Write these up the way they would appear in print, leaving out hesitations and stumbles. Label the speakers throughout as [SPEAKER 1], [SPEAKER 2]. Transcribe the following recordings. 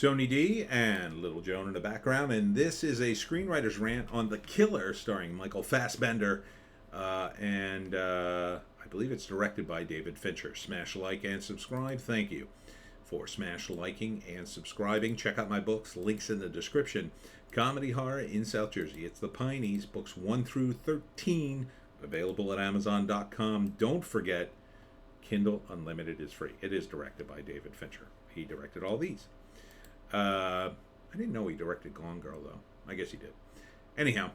[SPEAKER 1] Tony D and Little Joan in the background, and this is a screenwriter's rant on The Killer, starring Michael Fassbender, and I believe it's directed by David Fincher. Smash like and subscribe. Thank you for smash liking and subscribing. Check out my books, links in the description. Comedy Horror in South Jersey. It's the Pineys, books 1 through 13, available at Amazon.com. Don't forget, Kindle Unlimited is free. It is directed by David Fincher. He directed all these. I didn't know he directed Gone Girl, though. I guess he did. Anyhow,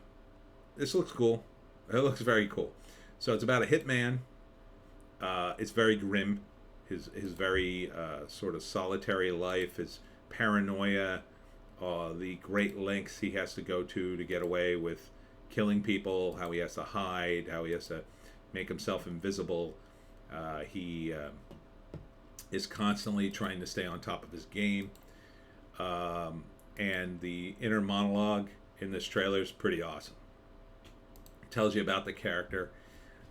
[SPEAKER 1] this looks cool. It looks very cool. So it's about a hitman. It's very grim. His very sort of solitary life, his paranoia, the great lengths he has to go to get away with killing people, how he has to hide, how he has to make himself invisible. He is constantly trying to stay on top of his game. And the inner monologue in this trailer is pretty awesome. It tells you about the character,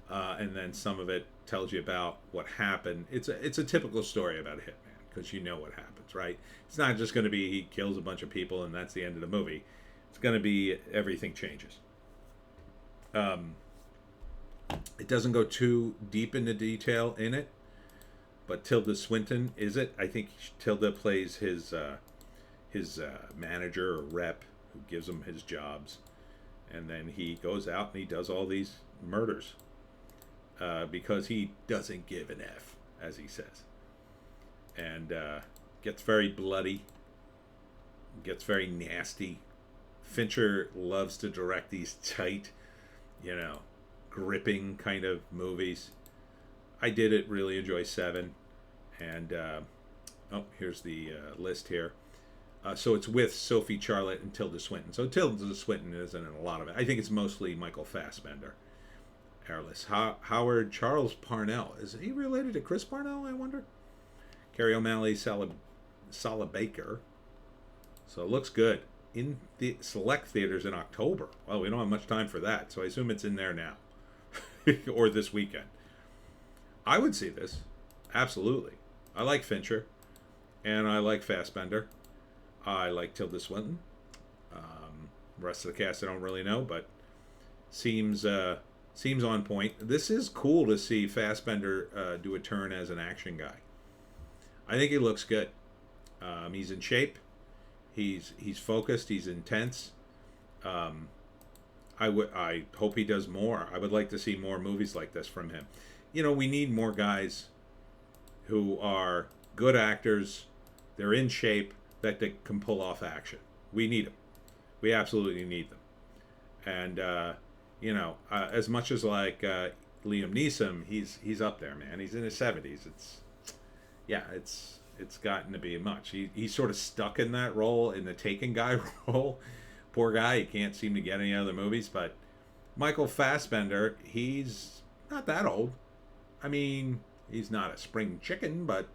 [SPEAKER 1] and then some of it tells you about what happened. It's a typical story about a hitman, because you know what happens, right? It's not just going to be he kills a bunch of people and that's the end of the movie. It's going to be everything changes. It doesn't go too deep into detail in it, but Tilda Swinton is it. I think Tilda plays his manager or rep who gives him his jobs, and then he goes out and he does all these murders because he doesn't give an F, as he says, and gets very bloody, gets very nasty. Fincher loves to direct these tight, gripping kind of movies. I did really enjoy Seven, and here's the list here. So it's with Sophie Charlotte and Tilda Swinton. So Tilda Swinton isn't in a lot of it. I think it's mostly Michael Fassbender. Airless. Howard Charles Parnell. Is he related to Chris Parnell, I wonder? Carrie O'Malley, Sala Baker. So it looks good. In the select theaters in October. Well, we don't have much time for that, so I assume it's in there now. Or this weekend. I would see this. Absolutely. I like Fincher. And I like Fassbender. I like Tilda Swinton. Rest of the cast I don't really know, but seems on point. This is cool to see Fassbender do a turn as an action guy. I think he looks good. He's in shape. He's focused. He's intense. I hope he does more. I would like to see more movies like this from him. We need more guys who are good actors. They're in shape, that they can pull off action. We need them. We absolutely need them. And as much as like Liam Neeson, he's up there, man. He's in his 70s. It's gotten to be much. He's sort of stuck in that role, in the Taken guy role. Poor guy, he can't seem to get any other movies. But Michael Fassbender, he's not that old. I mean, he's not a spring chicken, but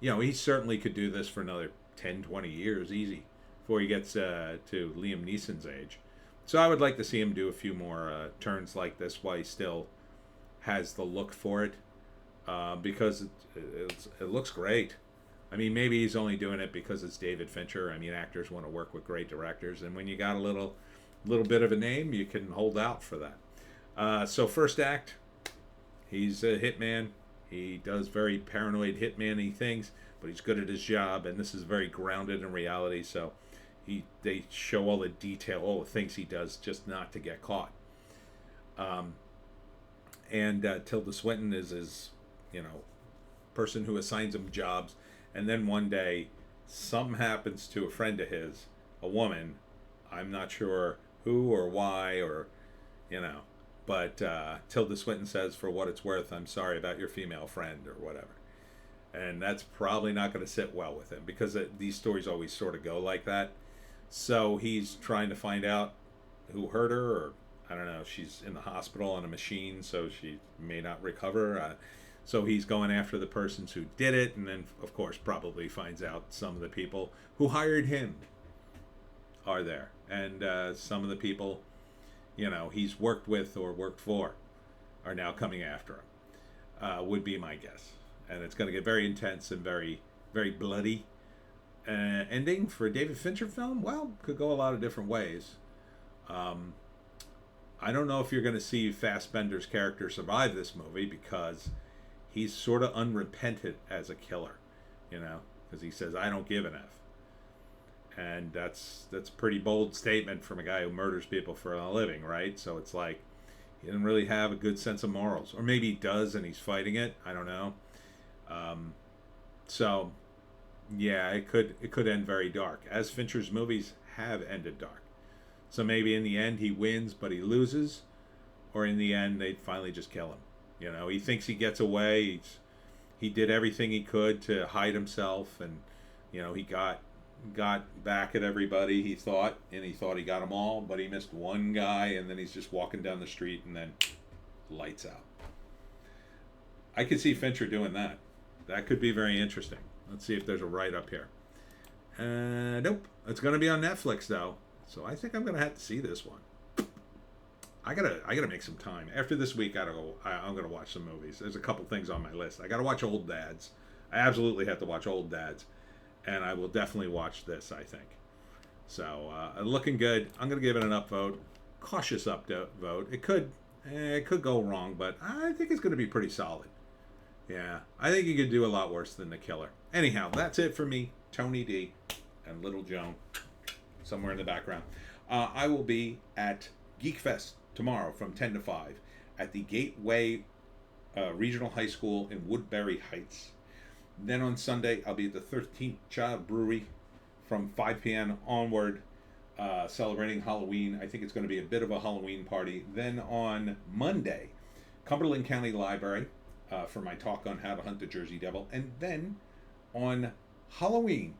[SPEAKER 1] he certainly could do this for another 10, 20 years easy before he gets to Liam Neeson's age. So I would like to see him do a few more turns like this while he still has the look for it, because it looks great. I mean, maybe he's only doing it because it's David Fincher. I mean, actors want to work with great directors, and when you got a little bit of a name, you can hold out for that. So first act, he's a hitman. He does very paranoid hitman-y things, but he's good at his job, and this is very grounded in reality. So they show all the detail, all the things he does just not to get caught. And Tilda Swinton is his, person who assigns him jobs, and then one day something happens to a friend of his, a woman. I'm not sure who or why but Tilda Swinton says, for what it's worth, I'm sorry about your female friend or whatever. And that's probably not going to sit well with him, because these stories always sort of go like that. So he's trying to find out who hurt her, or I don't know, she's in the hospital on a machine, so she may not recover. So he's going after the persons who did it, and then, of course, probably finds out some of the people who hired him are there. And some of the people, he's worked with or worked for are now coming after him, would be my guess. And it's going to get very intense and very, very bloody. ending for a David Fincher film? Well, could go a lot of different ways. Um, I don't know if you're going to see Fassbender's character survive this movie because he's sort of unrepentant as a killer, because he says, I don't give an F. And that's a pretty bold statement from a guy who murders people for a living, right? So it's like he doesn't really have a good sense of morals. Or maybe he does and he's fighting it. I don't know. So, yeah, it could end very dark, as Fincher's movies have ended dark. So maybe in the end he wins, but he loses, or in the end they finally just kill him. He thinks he gets away. He did everything he could to hide himself, and he got back at everybody. He thought he got them all, but he missed one guy, and then he's just walking down the street, and then lights out. I could see Fincher doing that. That could be very interesting. Let's see if there's a write-up here. Nope. It's going to be on Netflix, though. So I think I'm going to have to see this one. I gotta make some time. After this week, I'm going to watch some movies. There's a couple things on my list. I got to watch Old Dads. I absolutely have to watch Old Dads. And I will definitely watch this, I think. So, looking good. I'm going to give it an upvote. Cautious upvote. It could go wrong, but I think it's going to be pretty solid. Yeah, I think you could do a lot worse than The Killer. Anyhow, that's it for me, Tony D, and Little Joan, somewhere in the background. I will be at Geek Fest tomorrow from 10 to 5 at the Gateway Regional High School in Woodbury Heights. Then on Sunday, I'll be at the 13th Child Brewery from 5 p.m. onward, celebrating Halloween. I think it's going to be a bit of a Halloween party. Then on Monday, Cumberland County Library for my talk on how to hunt the Jersey Devil. And then on Halloween,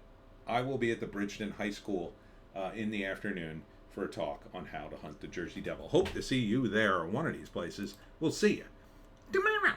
[SPEAKER 1] I will be at the Bridgeton High School in the afternoon for a talk on how to hunt the Jersey Devil. Hope to see you there or one of these places. We'll see you tomorrow.